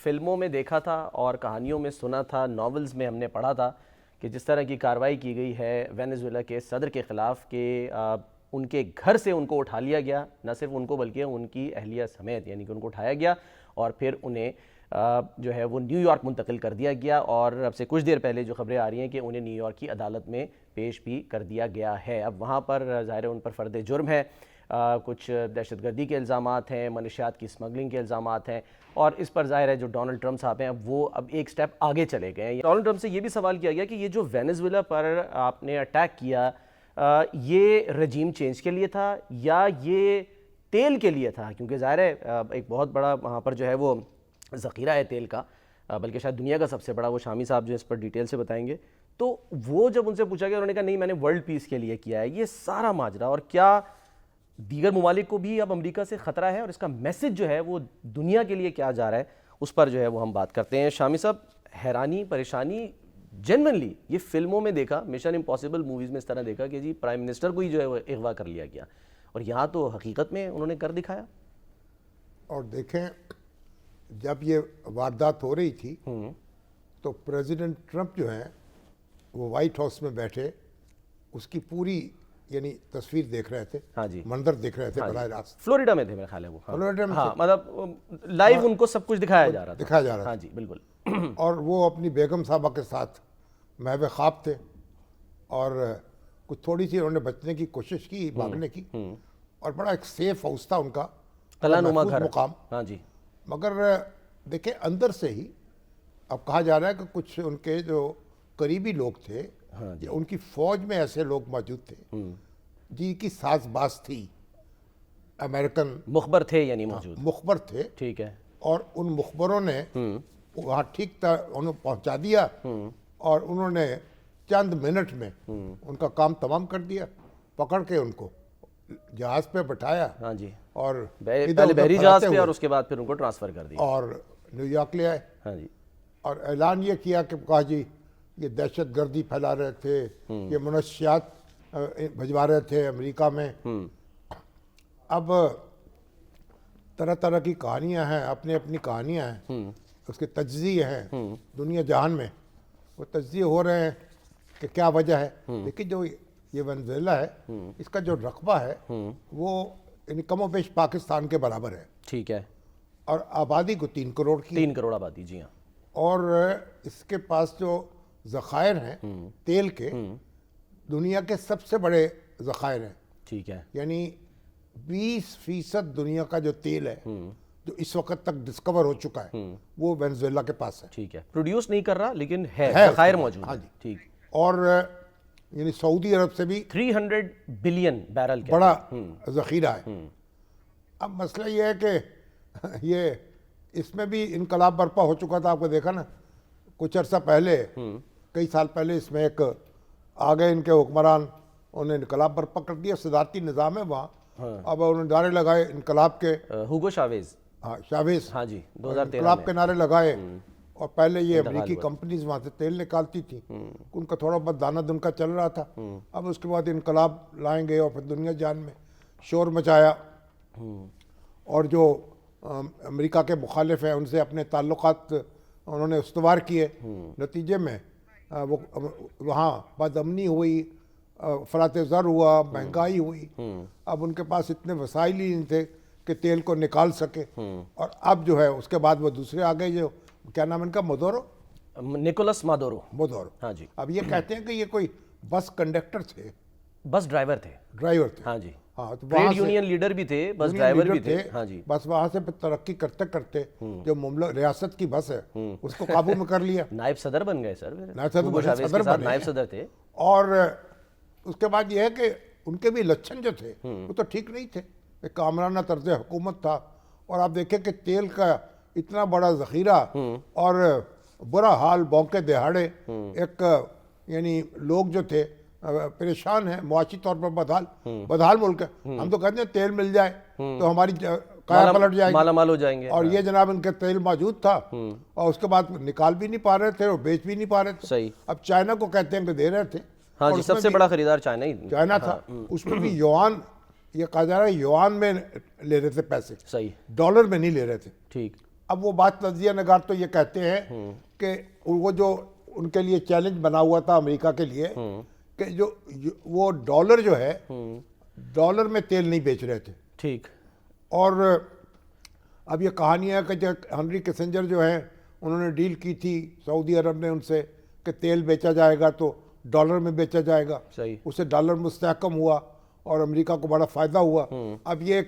فلموں میں دیکھا تھا اور کہانیوں میں سنا تھا، ناولز میں ہم نے پڑھا تھا کہ جس طرح کی کارروائی کی گئی ہے وینزویلا کے صدر کے خلاف کہ ان کے گھر سے ان کو اٹھا لیا گیا، نہ صرف ان کو بلکہ ان کی اہلیہ سمیت، یعنی کہ ان کو اٹھایا گیا اور پھر انہیں جو ہے وہ نیو یارک منتقل کر دیا گیا، اور اب سے کچھ دیر پہلے جو خبریں آ رہی ہیں کہ انہیں نیو یارک کی عدالت میں پیش بھی کر دیا گیا ہے۔ اب وہاں پر ظاہر ہے ان پر فرد جرم ہے، کچھ دہشت گردی کے الزامات ہیں، منشیات کی سمگلنگ کے الزامات ہیں، اور اس پر ظاہر ہے جو ڈونلڈ ٹرمپ صاحب ہیں وہ اب ایک سٹیپ آگے چلے گئے ہیں۔ ڈونلڈ ٹرمپ سے یہ بھی سوال کیا گیا کہ یہ جو وینزویلا پر آپ نے اٹیک کیا یہ رجیم چینج کے لیے تھا یا یہ تیل کے لیے تھا، کیونکہ ظاہر ہے ایک بہت بڑا وہاں پر جو ہے وہ ذخیرہ ہے تیل کا، بلکہ شاید دنیا کا سب سے بڑا، وہ شامی صاحب جو اس پر ڈیٹیل سے بتائیں گے۔ تو وہ جب ان سے پوچھا گیا انہوں نے کہا نہیں، میں نے ورلڈ پیس کے لیے کیا ہے۔ یہ سارا ماجرا، اور کیا دیگر ممالک کو بھی اب امریکہ سے خطرہ ہے اور اس کا میسج جو ہے وہ دنیا کے لیے کیا جا رہا ہے، اس پر جو ہے وہ ہم بات کرتے ہیں۔ شامی صاحب، حیرانی، پریشانی جنرلی یہ فلموں میں دیکھا، مشن امپاسبل موویز میں اس طرح دیکھا کہ جی پرائم منسٹر کو ہی جو ہے وہ اغوا کر لیا گیا، اور یہاں تو حقیقت میں انہوں نے کر دکھایا۔ اور دیکھیں جب یہ واردات ہو رہی تھی تو پریزیڈنٹ ٹرمپ جو ہیں وہ وائٹ ہاؤس میں بیٹھے اس کی پوری یعنی تصویر دیکھ رہے تھے، ہاں جی، منظر دیکھ رہے تھے براہ راست۔ فلوریڈا میں تھے میرا خیال ہے وہ، فلوریڈا میں ہاں، مطلب لائیو ان کو سب کچھ دکھایا جا رہا تھا۔ ہاں جی بالکل۔ اور وہ اپنی بیگم صاحبہ کے ساتھ محو خواب تھے، اور کچھ تھوڑی سی انہوں نے بچنے کی کوشش کی، بھاگنے کی، اور بڑا ایک سیف ہاؤس تھا ان کا، قلعہ نما گھر مقام۔ ہاں جی، مگر دیکھیں اندر سے ہی اب کہا جا رہا ہے کہ کچھ ان کے جو قریبی لوگ تھے، ان کی فوج میں ایسے لوگ موجود تھے جن کی ساز باز تھی، امریکن مخبر تھے، یعنی موجود مخبر تھے، ٹھیک ہے، اور ان مخبروں نے وہاں ٹھیک انہوں پہنچا دیا، اور انہوں نے چند منٹ میں ان کا کام تمام کر دیا، پکڑ کے ان کو جہاز پہ بٹھایا، ہاں جی، اور پہلے بحری جہاز پہ اور اس کے بعد پھر ان کو ٹرانسفر کر دیا، اور نیو یارک لے آئے۔ ہاں جی، اور اعلان یہ کیا کہ کہا جی یہ دہشت گردی پھیلا رہے تھے، یہ منشیات بھجوا رہے تھے امریکہ میں۔ اب طرح طرح کی کہانیاں ہیں، اپنی اپنی کہانیاں ہیں، اس کے تجزیے ہیں دنیا جہان میں، وہ تجزیے ہو رہے ہیں کہ کیا وجہ ہے۔ لیکن جو یہ وینزویلا ہے اس کا جو رقبہ ہے وہ یعنی کم و بیش پاکستان کے برابر ہے، ٹھیک ہے، اور آبادی کو 3 کروڑ کی، 3 کروڑ آبادی، جی ہاں، اور اس کے پاس جو ذخائر ہیں تیل کے، دنیا کے سب سے بڑے ذخائر ہیں، ٹھیک ہے، یعنی 20% دنیا کا جو تیل ہے جو اس وقت تک ڈسکور ہو چکا ہے وہ وینزویلا کے پاس ہے، ٹھیک ہے، پروڈیوس نہیں کر رہا لیکن ہے، ذخائر موجود ہاں ہیں، جی، ٹھیک، اور یعنی سعودی عرب سے بھی 300 بلین بیرل کے بڑا ذخیرہ ہے۔ اب مسئلہ یہ ہے کہ یہ اس میں بھی انقلاب برپا ہو چکا تھا، آپ کو دیکھا نا کچھ عرصہ پہلے، کئی سال پہلے اس میں ایک آگئے ان کے حکمران، انہوں نے انقلاب برپا کر دیا، صدارتی نظام ہے وہاں، اب انہوں نے نعرے لگائے انقلاب کے، ہوگو شاویز، ہاں شاویز، ہاں جی، 2013 انقلاب کے نعرے لگائے، اور پہلے یہ انتقال امریکی ہوا، کمپنیز وہاں سے تیل نکالتی تھی، ان کا تھوڑا بہت دانہ دن کا چل رہا تھا، اب اس کے بعد انقلاب لائیں گے اور پھر دنیا جان میں شور مچایا، اور جو امریکہ کے مخالف ہیں ان سے اپنے تعلقات انہوں نے استوار کیے، نتیجے میں وہ وہاں بد امنی ہوئی، افراط زر ہوا، مہنگائی ہوئی، اب ان کے پاس اتنے وسائل ہی نہیں تھے کہ تیل کو نکال سکے، اور اب جو ہے اس کے بعد وہ دوسرے آ گئے، جو کیا نام ان کا، مدورو، نکولس مادورو، مدورو، ہاں جی، اب یہ کہتے ہیں کہ یہ کوئی بس کنڈکٹر تھے، بس ڈرائیور تھے، ڈرائیور تھے، ہاں جی، ہاں، تو ٹریڈ یونین لیڈر بھی تھے، بس ڈرائیور بھی تھے، ہاں جی، بس وہاں سے ترقی کرتے کرتے جو ریاست کی بس ہے اس کو قابو میں کر لیا، نائب صدر بن گئے سر، ہوگو شاویز کے ساتھ نائب صدر تھے، اور اس کے بعد یہ ہے کہ ان کے بھی لچھن جو تھے وہ تو ٹھیک نہیں تھے، ایک آمرانہ طرز حکومت تھا، اور آپ دیکھیں کہ تیل کا اتنا بڑا ذخیرہ، اور برا حال، بونکے دہاڑے، ایک یعنی لوگ جو تھے پریشان ہیں، معاشی طور پر بدحال ملک ہے، ہم تو کہتے ہیں تیل مل جائے تو ہماری قایا پلٹ جائے گی، مالا مال ہو جائیں گے، اور یہ جناب ان کے تیل موجود تھا، اور اس کے بعد نکال بھی نہیں پا رہے تھے اور بیچ بھی نہیں پا رہے تھے، صحیح، اب چائنا کو کہتے ہیں کہ دے رہے تھے، ہاں جی، سب سے بڑا خریدار چائنا تھا، اس میں بھی یوان، یہ کہا جا رہا ہے یوان میں لے رہے تھے پیسے، صحیح، ڈالر میں نہیں لے رہے تھے، ٹھیک، اب وہ بات تجزیہ نگار تو یہ کہتے ہیں کہ وہ جو ان کے لیے چیلنج بنا ہوا تھا امریکہ کے لیے کہ جو وہ ڈالر جو ہے ڈالر میں تیل نہیں بیچ رہے تھے. ٹھیک. اور اب یہ کہانی ہے کہ جب ہنری کسنجر جو ہیں انہوں نے ڈیل کی تھی سعودی عرب نے ان سے کہ تیل بیچا جائے گا تو ڈالر میں بیچا جائے گا. صحیح. اسے ڈالر مستحکم ہوا اور امریکہ کو بڑا فائدہ ہوا. اب یہ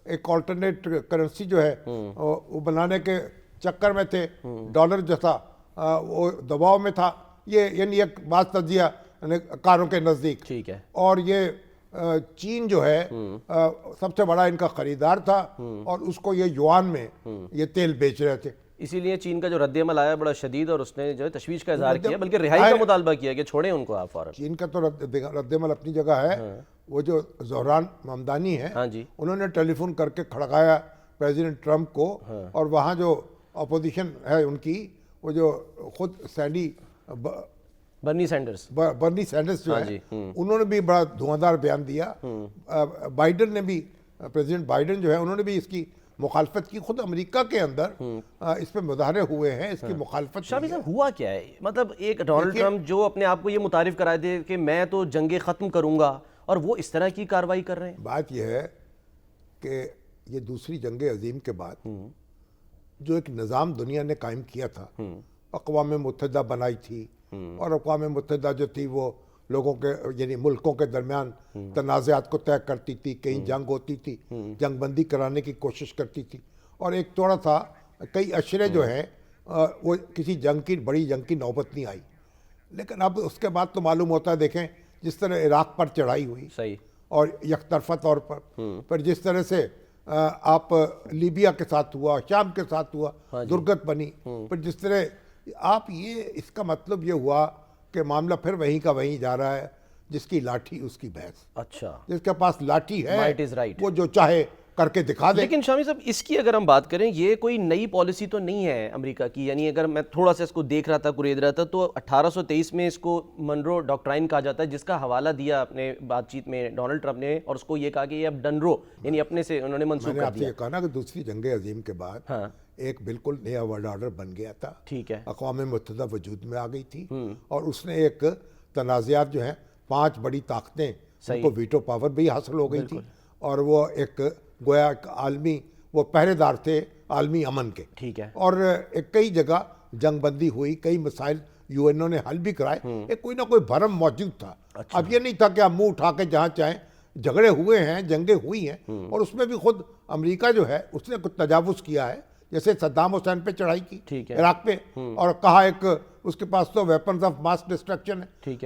ایک آلٹرنیٹ کرنسی جو ہے وہ بنانے کے چکر میں تھے. ڈالر جو تھا وہ دباؤ میں تھا. یہ یعنی ایک بات تجزیہ کاروں کے نزدیک. ٹھیک ہے. اور یہ چین جو ہے سب سے بڑا ان کا خریدار تھا اور اس کو یہ یوان میں یہ تیل بیچ رہے تھے. اسی لیے چین کا جو رد عمل آیا بڑا شدید اور اس نے جو ہے تشویش کا اظہار کیا بلکہ رہائی کا مطالبہ کیا کہ چھوڑیں ان کو آپ فوراً. چین کا تو رد عمل اپنی جگہ ہے. وہ جو زہران ممدانی ہے ہاں جی. انہوں نے ٹیلی فون کر کے کھڑکایا پریزیڈنٹ ٹرمپ کو اور وہاں جو اپوزیشن ہے ان کی وہ جو خود برنی سینڈرز جو ہے انہوں نے بھی بڑا دھواندار بیان دیا. بائیڈن نے بھی پریزیڈنٹ بائیڈن جو ہے انہوں نے بھی اس کی مخالفت کی. خود امریکہ کے اندر اس پہ مظاہرے ہوئے ہیں اس کی مخالفت. شامی صاحب ہوا کیا ہے؟ مطلب ایک ڈونلڈ ٹرمپ جو اپنے آپ کو یہ متعارف کرائے دے کہ میں تو جنگیں ختم کروں گا اور وہ اس طرح کی کارروائی کر رہے ہیں. بات یہ ہے کہ یہ دوسری جنگ عظیم کے بعد جو ایک نظام دنیا نے قائم کیا تھا اقوام متحدہ بنائی تھی اور اقوام متحدہ جو تھی وہ لوگوں کے یعنی ملکوں کے درمیان تنازعات کو طے کرتی تھی. کہیں جنگ ہوتی تھی جنگ بندی کرانے کی کوشش کرتی تھی اور ایک توڑا تھا کئی اشرے جو ہیں وہ کسی جنگ کی بڑی جنگ کی نوبت نہیں آئی. لیکن اب اس کے بعد تو معلوم ہوتا ہے دیکھیں جس طرح عراق پر چڑھائی ہوئی صحیح اور یک طرفہ طور پر پھر جس طرح سے آپ لیبیا کے ساتھ ہوا شام کے ساتھ ہوا درگت بنی پھر جس طرح آپ یہ اس کا مطلب یہ ہوا کہ معاملہ پھر وہیں کا وہیں جا رہا ہے. جس کی لاٹھی اس کی بھینس. اچھا. جس کے پاس لاٹھی ہے Might is right. وہ جو چاہے کر کے دکھا دے. لیکن شامی صاحب اس کی اگر ہم بات کریں یہ کوئی نئی پالیسی تو نہیں ہے امریکہ کی. یعنی اگر میں تھوڑا سا اس کو دیکھ رہا تھا قرید رہا تھا تو 1823 میں اس کو منرو ڈاکٹرائن کہا جاتا ہے جس کا حوالہ دیا اپنے بات چیت میں ڈونلڈ ٹرمپ نے اور اس کو یہ کہا کہ یہ اب ڈنرو یعنی اپنے سے انہوں نے منسوخ کر دیا. میں نے آپ سے یہ کہا نا کہ دوسری جنگ عظیم کے بعد ایک بالکل نیا ورلڈ آرڈر بن گیا تھا. ٹھیک ہے. اقوام متحدہ وجود میں آ گئی تھی اور اس نے ایک تنازعات جو ہیں 5 بڑی طاقتیں ان کو ویٹو پاور بھی حاصل ہو گئی تھی اور وہ ایک گویا ایک عالمی وہ پہرے دار تھے عالمی امن کے. ٹھیک ہے. اور کئی جگہ جنگ بندی ہوئی کئی مسائل یو این او نے حل بھی کرائے. ایک کوئی نہ کوئی بھرم موجود تھا. اب یہ نہیں تھا کہ آپ منہ اٹھا کے جہاں چاہیں. جھگڑے ہوئے ہیں جنگیں ہوئی ہیں اور اس میں بھی خود امریکہ جو ہے اس نے کچھ تجاوز کیا ہے جیسے صدام حسین پہ چڑھائی کی عراق پہ اور کہا ایک اس کے پاس تو ویپنز آف ماس ڈسٹرکشن ہے.